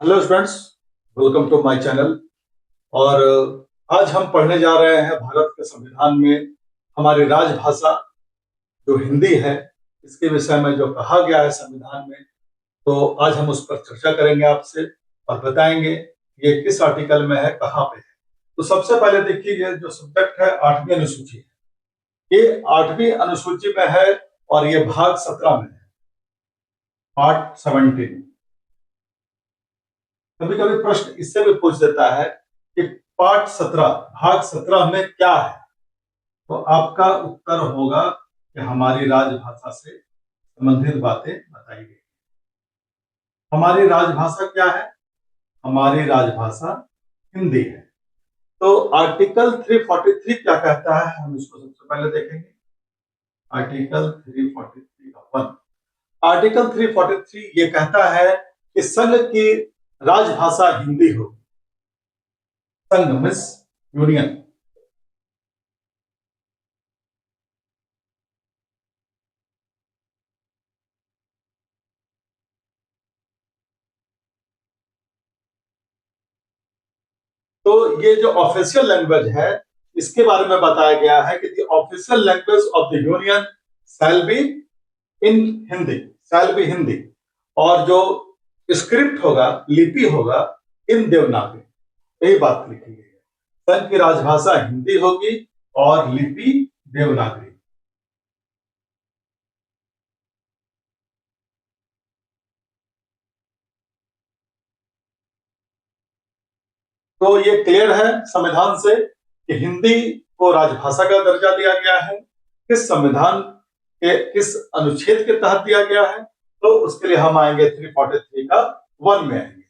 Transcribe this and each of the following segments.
Hello students, welcome to my channel. और आज हम पढ़ने जा रहे हैं भारत के संविधान में हमारी राजभाषा जो हिंदी है, इसके विषय में जो कहा गया है संविधान में। तो आज हम उस पर चर्चा करेंगे आपसे और बताएंगे ये किस आर्टिकल में है, कहाँ पे है। तो सबसे पहले देखिए, ये जो सब्जेक्ट है 8वीं अनुसूची है। ये 8वीं अनुसूची में है और ये भाग 17 में है, पार्ट 17। कभी कभी प्रश्न इससे भी पूछ देता है कि पार्ट 17 भाग 17 में क्या है। तो आपका उत्तर होगा कि हमारी राजभाषा से संबंधित बातें बताई गई। हमारी राजभाषा क्या है? हमारी राजभाषा हिंदी है। तो आर्टिकल 343 क्या कहता है, हम इसको सबसे पहले देखेंगे। आर्टिकल 343 का 1, आर्टिकल 343 ये कहता है कि संघ की राजभाषा हिंदी हो। संघ मीन्स यूनियन। तो ये जो ऑफिशियल लैंग्वेज है, इसके बारे में बताया गया है कि the official language of the union shall be in Hindi, shall be Hindi. और जो स्क्रिप्ट होगा, लिपि होगा, इन देवनागरी। यही बात लिखी गई है, संघ की राजभाषा हिंदी होगी और लिपि देवनागरी। तो ये क्लियर है संविधान से कि हिंदी को राजभाषा का दर्जा दिया गया है। किस संविधान के किस अनुच्छेद के तहत दिया गया है? तो उसके लिए हम आएंगे 343 का 1 में आएंगे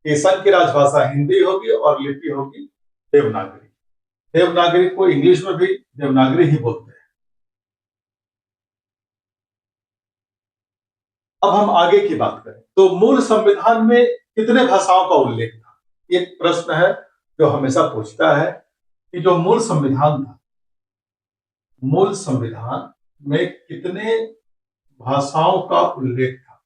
कि संघ की राजभाषा हिंदी होगी और लिपि होगी देवनागरी। देवनागरी को इंग्लिश में भी देवनागरी ही बोलते हैं। अब हम आगे की बात करें तो मूल संविधान में कितने भाषाओं का उल्लेख था? एक प्रश्न है जो हमेशा पूछता है कि जो मूल संविधान था, मूल संविधान में कितने भाषाओं का उल्लेख था?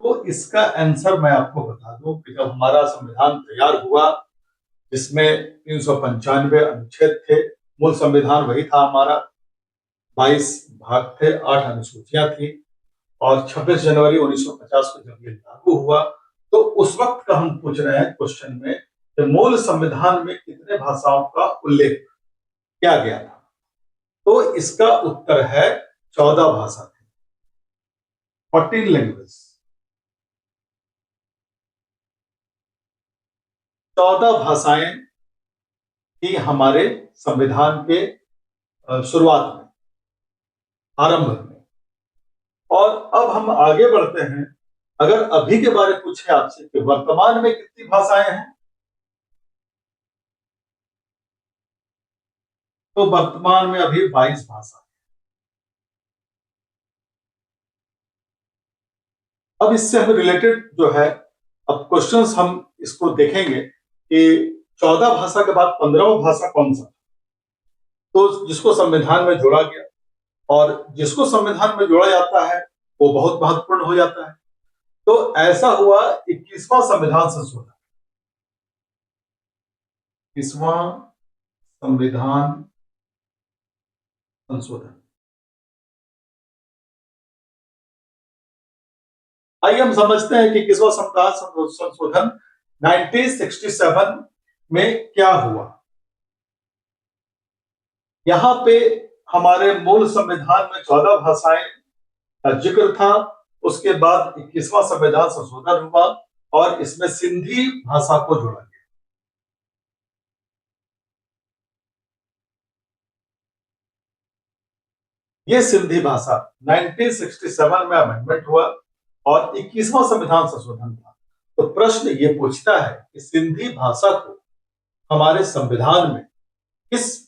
तो इसका आंसर मैं आपको बता दूं कि जब हमारा संविधान तैयार हुआ, जिसमें 395 अनुच्छेद थे, मूल संविधान वही था हमारा। 22 भाग थे, 8 अनुसूचियां थी। और 26 जनवरी 1950 को जब ये लागू हुआ, तो उस वक्त का हम पूछ रहे हैं क्वेश्चन में कि मूल संविधान में कितने भाषाओं का उल्लेख किया गया था। तो इसका उत्तर है 14 भाषा थी, 14 लैंग्वेज। 14 भाषाएं थी हमारे संविधान के शुरुआत में, आरंभ में। और अब हम आगे बढ़ते हैं। अगर अभी के बारे में पूछे आपसे कि वर्तमान में कितनी भाषाएं हैं, तो वर्तमान में अभी 22 भाषा। अब इससे हम रिलेटेड जो है, अब क्वेश्चंस हम इसको देखेंगे कि 14 भाषा के बाद 15वां भाषा कौन सा, तो जिसको संविधान में जोड़ा गया। और जिसको संविधान में जोड़ा जाता है वो बहुत महत्वपूर्ण हो जाता है। तो ऐसा हुआ 21वां संविधान संशोधन। 21वां संविधान संशोधन। आइए हम समझते हैं कि 21वां संविधान संशोधन 1967 में क्या हुआ। यहाँ पे हमारे मूल संविधान में 14 भाषाएं का जिक्र था। उसके बाद 21वां संविधान संशोधन हुआ और इसमें सिंधी भाषा को जोड़ा गया। ये सिंधी भाषा 1967 में अमेंडमेंट हुआ और 21वां संविधान संशोधन था। तो प्रश्न ये पूछता है कि सिंधी भाषा को हमारे संविधान में किस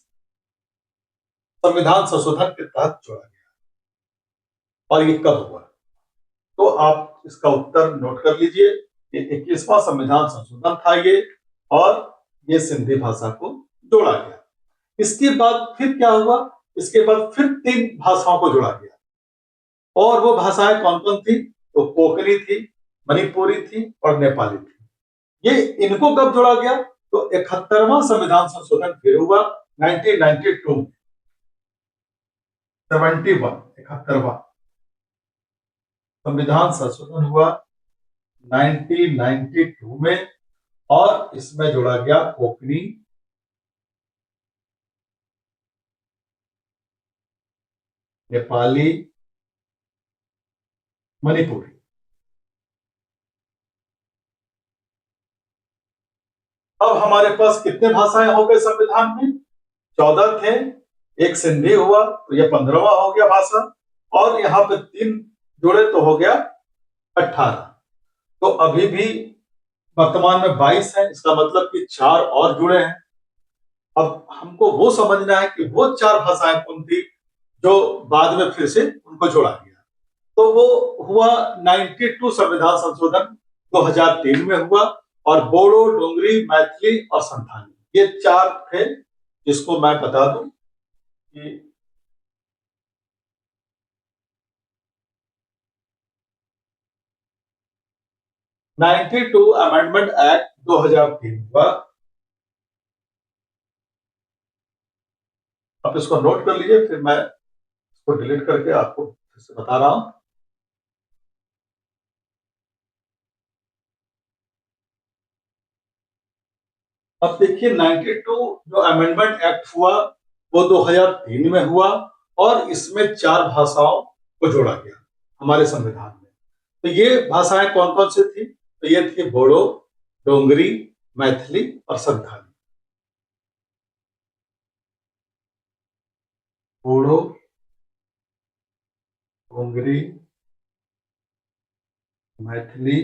संविधान संशोधन के तहत जोड़ा गया और ये कब हुआ? तो आप इसका उत्तर नोट कर लीजिए। ये 21वां संविधान संशोधन था ये, और ये सिंधी भाषा को जोड़ा गया। इसके बाद फिर क्या हुआ, इसके बाद फिर 3 भाषाओं को जोड़ा गया, और वो भाषाएं कौन कौन थी, तो कोंकणी थी, मणिपुरी थी और नेपाली थी। ये इनको कब जोड़ा गया, तो 71वां संविधान संशोधन फिर हुआ 1992 में, 71वां संविधान संशोधन हुआ 1992 में, और इसमें जोड़ा गया कोंकणी, नेपाली, मणिपुरी। अब हमारे पास कितने भाषाएं हो गए संविधान में, 14 थे, एक सिंधी हुआ तो ये 15वां हो गया भाषा, और यहाँ पे 3 जुड़े तो हो गया 18। तो अभी भी वर्तमान में 22 है, इसका मतलब कि 4 और जुड़े हैं। अब हमको वो समझना है कि वो 4 भाषाएं कौन थी जो बाद में फिर से उनको जोड़ा गया। तो वो हुआ 92 संविधान संशोधन 2003 में हुआ, और बोडो, डोंगरी, मैथिली और संथाली, ये 4 थे, जिसको मैं बता दूं कि 92 अमेंडमेंट एक्ट 2003 हुआ। आप इसको नोट कर लीजिए, फिर मैं इसको डिलीट करके आपको फिर से बता रहा हूं। अब देखिए 92 जो अमेंडमेंट एक्ट हुआ वो 2003 में हुआ, और इसमें 4 भाषाओं को जोड़ा गया हमारे संविधान में। तो ये भाषाएं कौन कौन सी थी, तो ये थी बोडो, डोंगरी, मैथिली और संथाली। बोडो, डोंगरी, मैथिली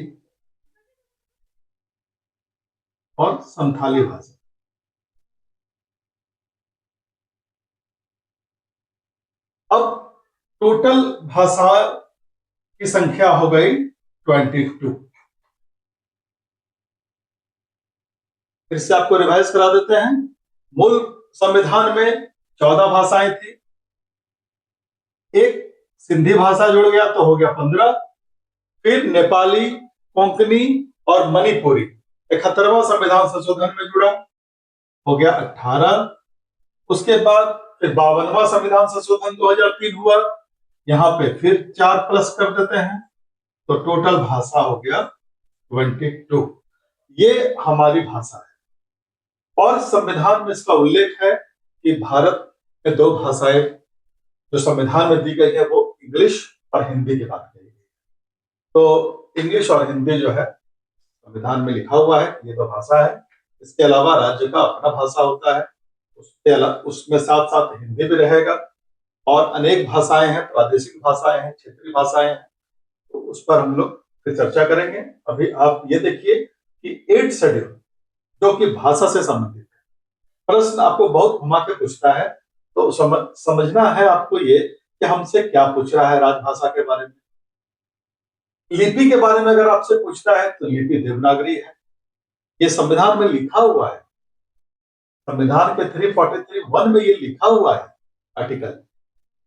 और संथाली भाषा। अब टोटल भाषा की संख्या हो गई 22। फिर से आपको रिवाइज करा देते हैं। मूल संविधान में 14 भाषाएं थी, एक सिंधी भाषा जुड़ गया तो हो गया 15, फिर नेपाली, कोंकणी और मणिपुरी 71वां संविधान संशोधन में जुड़ा, हो गया 18। उसके बाद फिर 52वां संविधान संशोधन 2003 हुआ, यहाँ पे फिर 4 प्लस कर देते हैं, तो टोटल भाषा हो गया 22। ये हमारी भाषा है, और संविधान में इसका उल्लेख है कि भारत में 2 भाषाएं जो संविधान में दी गई है वो इंग्लिश और हिंदी की बात कही गई। तो इंग्लिश और हिंदी जो है संविधान में लिखा हुआ है, ये तो भाषा है। इसके अलावा राज्य का अपना भाषा होता है, उसके अलावा उसमें साथ साथ हिंदी भी रहेगा, और अनेक भाषाएं हैं, प्रादेशिक भाषाएं हैं, क्षेत्रीय भाषाएं हैं, तो उस पर हम लोग फिर चर्चा करेंगे। अभी आप ये देखिए कि 8 शेड्यूल जो कि भाषा से संबंधित है, प्रश्न आपको बहुत घुमा के पूछता है, तो समझना है आपको ये कि हमसे क्या पूछ रहा है राजभाषा के बारे में। लिपि के बारे में अगर आपसे पूछता है तो लिपि देवनागरी है, ये संविधान में लिखा हुआ है, संविधान के 343(1) में ये लिखा हुआ है आर्टिकल,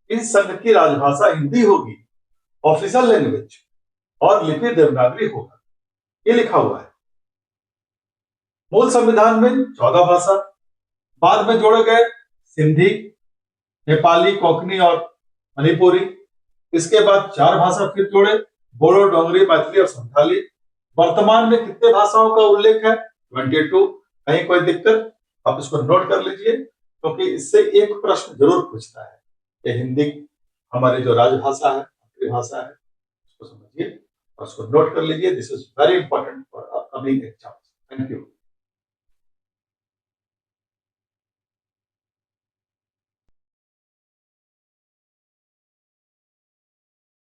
इस संघ की राजभाषा हिंदी होगी, ऑफिशियल लैंग्वेज, और लिपि देवनागरी होगा, ये लिखा हुआ है। मूल संविधान में 14 भाषा, बाद में जोड़े गए सिंधी, नेपाली, कोंकणी और मणिपुरी। इसके बाद 4 भाषा फिर जोड़े, बोडो, डोंगरी, मैथिली और संथाली। वर्तमान में कितने भाषाओं का उल्लेख है, 22। कहीं कोई दिक्कत, आप इसको नोट कर लीजिए, क्योंकि इससे एक प्रश्न जरूर पूछता है कि हिंदी हमारी जो राजभाषा है, मातृभाषा है, उसको समझिए और उसको नोट कर लीजिए। This is very important for upcoming exams. Thank you.